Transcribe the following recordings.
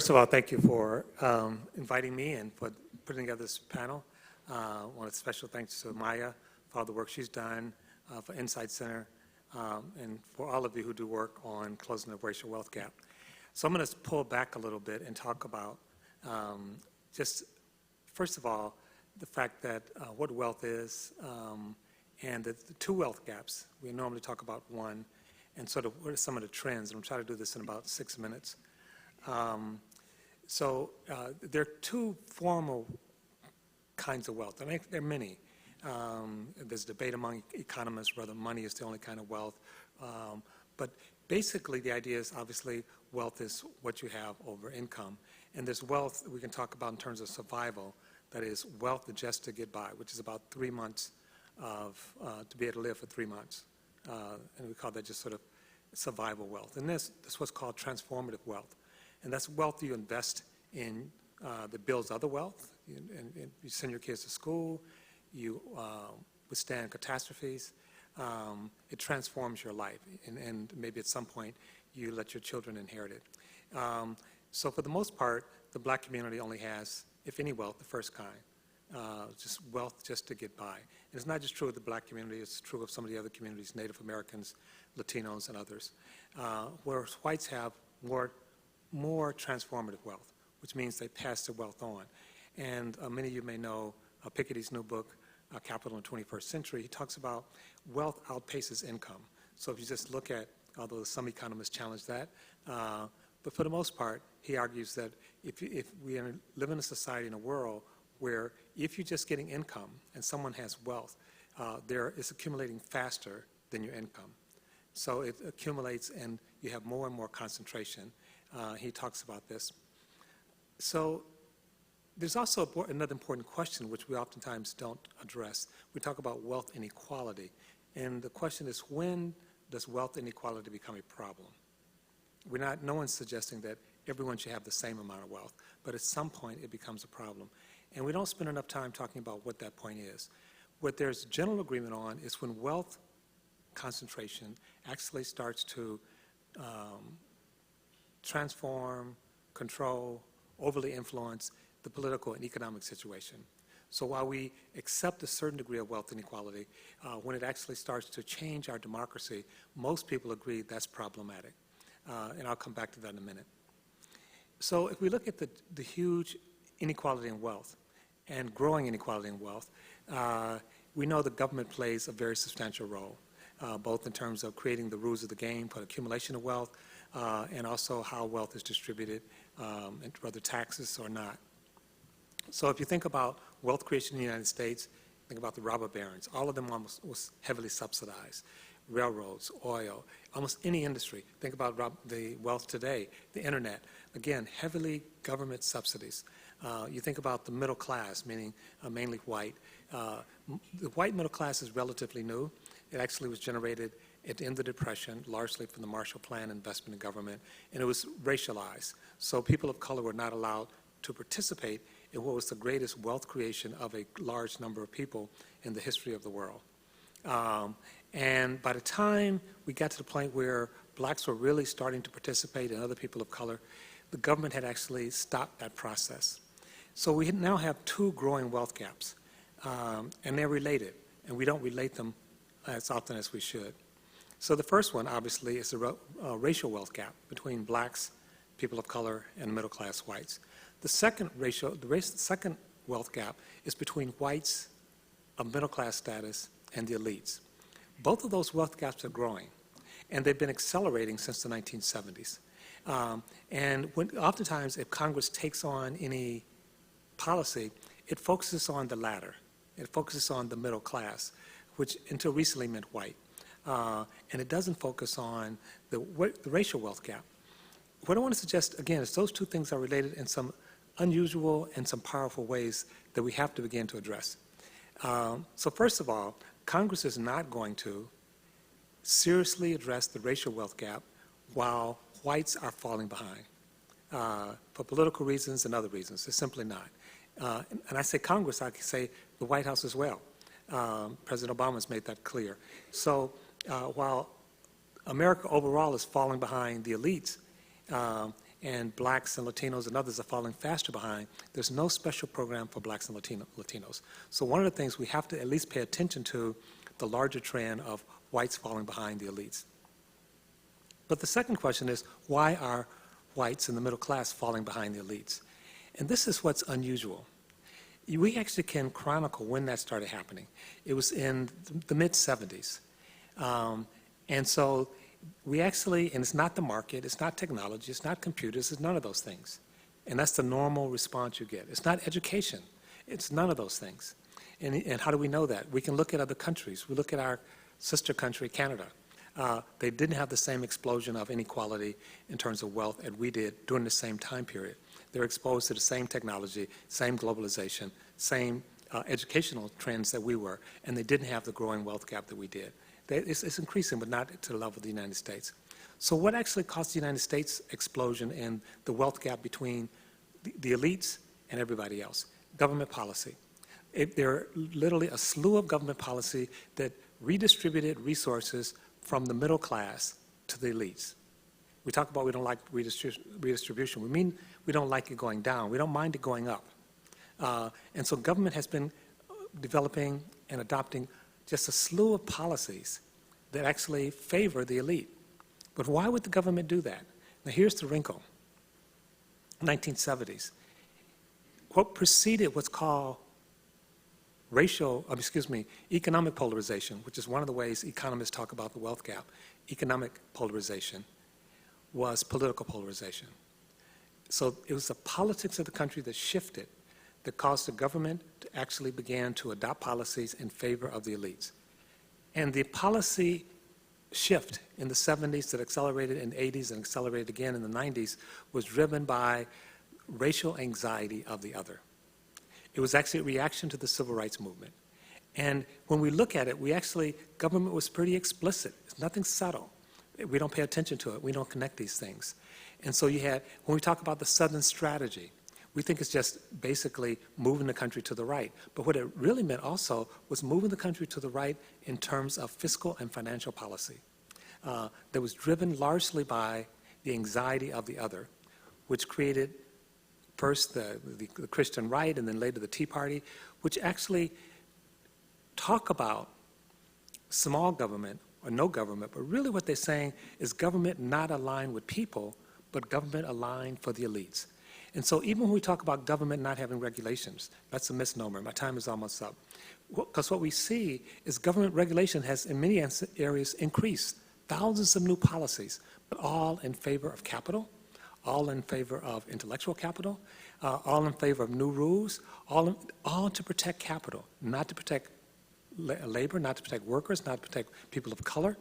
First of all, thank you for inviting me and for putting together this panel. I want a special thanks to Maya for all the work she's done, for Insight Center, and for all of you who do work on closing the racial wealth gap. So I'm going to pull back a little bit and talk about just, first of all, the fact that what wealth is and the two wealth gaps. We normally talk about one and sort of what are some of the trends, and I'm trying to do this in about 6 minutes. There are two formal kinds of wealth. I mean, there are many. There's debate among economists whether money is the only kind of wealth. But basically, the idea is obviously wealth is what you have over income. And there's wealth we can talk about in terms of survival, that is wealth just to get by, which is about 3 months of, to be able to live for 3 months. And we call that just sort of survival wealth. And this is what's called transformative wealth. And that's wealth you invest in that builds other wealth. And you send your kids to school, you withstand catastrophes. It transforms your life, and maybe at some point you let your children inherit it. So for the most part, the black community only has, if any, wealth, the first kind, just wealth just to get by. And it's not just true of the black community, it's true of some of the other communities, Native Americans, Latinos, and others, whereas whites have more transformative wealth, which means they pass their wealth on. And many of you may know Piketty's new book, Capital in the 21st Century. He talks about wealth outpaces income. So if you just look at, although some economists challenge that, but for the most part, he argues that if we live in a society, in a world where if you're just getting income and someone has wealth, it's accumulating faster than your income. So it accumulates and you have more and more concentration. He talks about this. So there's also another important question which we oftentimes don't address. We talk about wealth inequality. And the question is, when does wealth inequality become a problem? No one's suggesting that everyone should have the same amount of wealth, but at some point it becomes a problem. And we don't spend enough time talking about what that point is. What there's general agreement on is when wealth concentration actually starts to transform, control, overly influence the political and economic situation. So while we accept a certain degree of wealth inequality, when it actually starts to change our democracy, most people agree that's problematic. And I'll come back to that in a minute. So if we look at the huge inequality in wealth and growing inequality in wealth, we know the government plays a very substantial role, both in terms of creating the rules of the game for accumulation of wealth, and also how wealth is distributed, and whether taxes or not. So if you think about wealth creation in the United States, think about the robber barons. All of them was heavily subsidized. Railroads, oil, almost any industry. Think about the wealth today, the internet. Again, heavily government subsidies. You think about the middle class, meaning mainly white. The white middle class is relatively new. It actually was generated at the end of the Depression, largely from the Marshall Plan investment in government, and it was racialized. So people of color were not allowed to participate in what was the greatest wealth creation of a large number of people in the history of the world. And by the time we got to the point where blacks were really starting to participate and other people of color, the government had actually stopped that process. So we now have two growing wealth gaps, and they're related, and we don't relate them as often as we should. So the first one, obviously, is the racial wealth gap between blacks, people of color, and middle-class whites. The second second wealth gap is between whites of middle-class status and the elites. Both of those wealth gaps are growing, and they've been accelerating since the 1970s. And oftentimes, if Congress takes on any policy, it focuses on the latter. It focuses on the middle class, which until recently meant white. And it doesn't focus on the racial wealth gap. What I want to suggest, again, is those two things are related in some unusual and some powerful ways that we have to begin to address. So first of all, Congress is not going to seriously address the racial wealth gap while whites are falling behind for political reasons and other reasons. It's simply not. And I say Congress, I can say the White House as well. President Obama's made that clear. So while America overall is falling behind the elites, and blacks and Latinos and others are falling faster behind, there's no special program for blacks and Latinos. So one of the things we have to at least pay attention to the larger trend of whites falling behind the elites. But the second question is, why are whites in the middle class falling behind the elites? And this is what's unusual. We actually can chronicle when that started happening. It was in the mid-'70s. And so we actually, and it's not the market, it's not technology, it's not computers, it's none of those things. And that's the normal response you get. It's not education. It's none of those things. And how do we know that? We can look at other countries. We look at our sister country, Canada. They didn't have the same explosion of inequality in terms of wealth as we did during the same time period. They're exposed to the same technology, same globalization, same educational trends that we were, and they didn't have the growing wealth gap that we did. It's increasing, but not to the level of the United States. So what actually caused the United States explosion in the wealth gap between the elites and everybody else? Government policy. There are literally a slew of government policy that redistributed resources from the middle class to the elites. We talk about we don't like redistribution. We mean we don't like it going down. We don't mind it going up. And so government has been developing and adopting just a slew of policies that actually favor the elite. But why would the government do that? Now here's the wrinkle. 1970s. What preceded what's called economic polarization, which is one of the ways economists talk about the wealth gap, economic polarization, was political polarization. So it was the politics of the country that shifted, that caused the government to actually begin to adopt policies in favor of the elites. And the policy shift in the 70s that accelerated in the 80s and accelerated again in the 90s was driven by racial anxiety of the other. It was actually a reaction to the civil rights movement. And when we look at it, government was pretty explicit. It's nothing subtle. We don't pay attention to it. We don't connect these things. And so when we talk about the Southern strategy, we think it's just basically moving the country to the right. But what it really meant also was moving the country to the right in terms of fiscal and financial policy that was driven largely by the anxiety of the other, which created first the Christian right and then later the Tea Party, which actually talk about small government or no government, but really what they're saying is government not aligned with people, but government aligned for the elites. And so even when we talk about government not having regulations, that's a misnomer. My time is almost up. Because what we see is government regulation has in many areas increased, thousands of new policies, but all in favor of capital, all in favor of intellectual capital, all in favor of new rules, all to protect capital, not to protect labor, not to protect workers, not to protect people of color.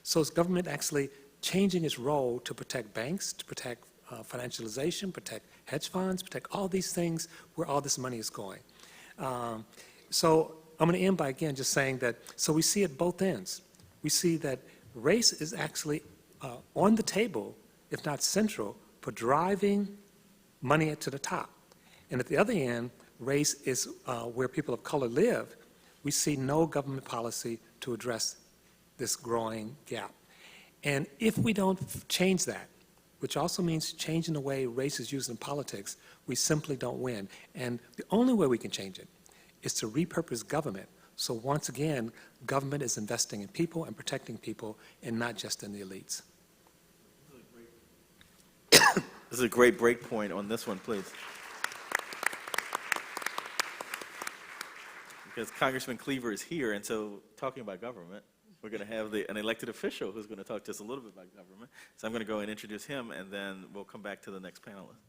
So is government actually changing its role to protect banks, to protect financialization, protect hedge funds, protect all these things where all this money is going. So I'm going to end by again just saying that, so we see at both ends. We see that race is actually on the table, if not central, for driving money to the top. And at the other end, race is where people of color live. We see no government policy to address this growing gap. And if we don't change that, which also means changing the way race is used in politics, we simply don't win. And the only way we can change it is to repurpose government. So once again, government is investing in people and protecting people and not just in the elites. This is a great break point on this one, please. Because Congressman Cleaver is here, and so talking about government, we're going to have an elected official who's going to talk to us a little bit about government. So I'm going to go and introduce him, and then we'll come back to the next panelist.